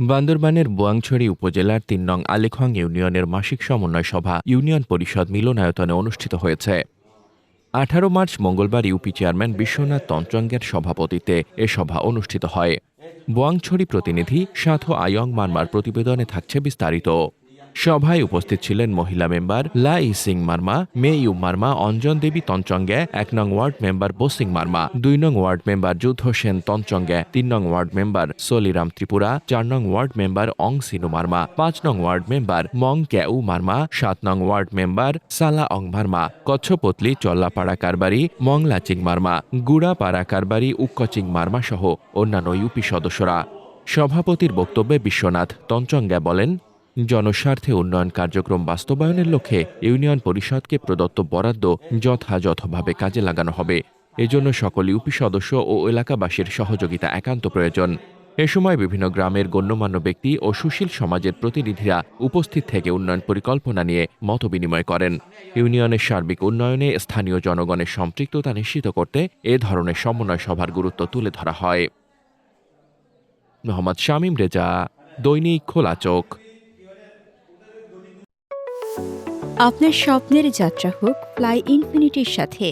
বান্দরবানের বোয়াংছড়ি উপজেলার ৩ নং আলেখং ইউনিয়নের মাসিক সমন্বয় সভা ইউনিয়ন পরিষদ মিলনায়তনে অনুষ্ঠিত হয়েছে। ১৮ মার্চ মঙ্গলবার ইউপি চেয়ারম্যান বিশ্বনাথ তঞ্চঙ্গের সভাপতিত্বে এ সভা অনুষ্ঠিত হয়। বোয়াংছড়ি প্রতিনিধি সাথো আয়ং মারমার প্রতিবেদনে থাকছে বিস্তারিত। সভায় উপস্থিত ছিলেন মহিলা মেম্বার লা ইসিং মার্মা, মে ইউ মার্মা, অঞ্জন দেবী তঞ্চঙ্গে, ১ নং ওয়ার্ড মেম্বার বসিং মার্মা, ২ নং ওয়ার্ড মেম্বার যুদ্ধ সেন তঞ্চঙ্গে, ৩ নং ওয়ার্ড মেম্বার সলিরাম ত্রিপুরা, ৪ নং ওয়ার্ড মেম্বার অং সিনু মার্মা, ৫ নং ওয়ার্ড মেম্বার মং ক্যাউ মার্মা, ৭ নং ওয়ার্ড মেম্বার সালা অং মার্মা, কচ্ছপতলি চল্লাপাড়া কারবারি মংলাচিং মার্মা, গুড়াপাড়া কারবারি উক্কচিং মার্মা সহ অন্যান্য ইউপি সদস্যরা। সভাপতির বক্তব্যে বিশ্বনাথ তঞ্চঙ্গে বলেন, জনস্বার্থে উন্নয়ন কার্যক্রম বাস্তবায়নের লক্ষ্যে ইউনিয়ন পরিষদকে প্রদত্ত বরাদ্দ যথাযথভাবে কাজে লাগানো হবে। এজন্য সকল ইউপি সদস্য ও এলাকাবাসীর সহযোগিতা একান্ত প্রয়োজন। এ সময় বিভিন্ন গ্রামের গণ্যমান্য ব্যক্তি ও সুশীল সমাজের প্রতিনিধিরা উপস্থিত থেকে উন্নয়ন পরিকল্পনা নিয়ে মতবিনিময় করেন। ইউনিয়নের সার্বিক উন্নয়নে স্থানীয় জনগণের সম্পৃক্ততা নিশ্চিত করতে এ ধরনের সমন্বয় সভার গুরুত্ব তুলে ধরা হয়। মোহাম্মদ শামীম রেজা, দৈনিক খোলা চোখ। আপনার স্বপ্নের যাত্রা হোক ফ্লাই ইনফিনিটির সাথে।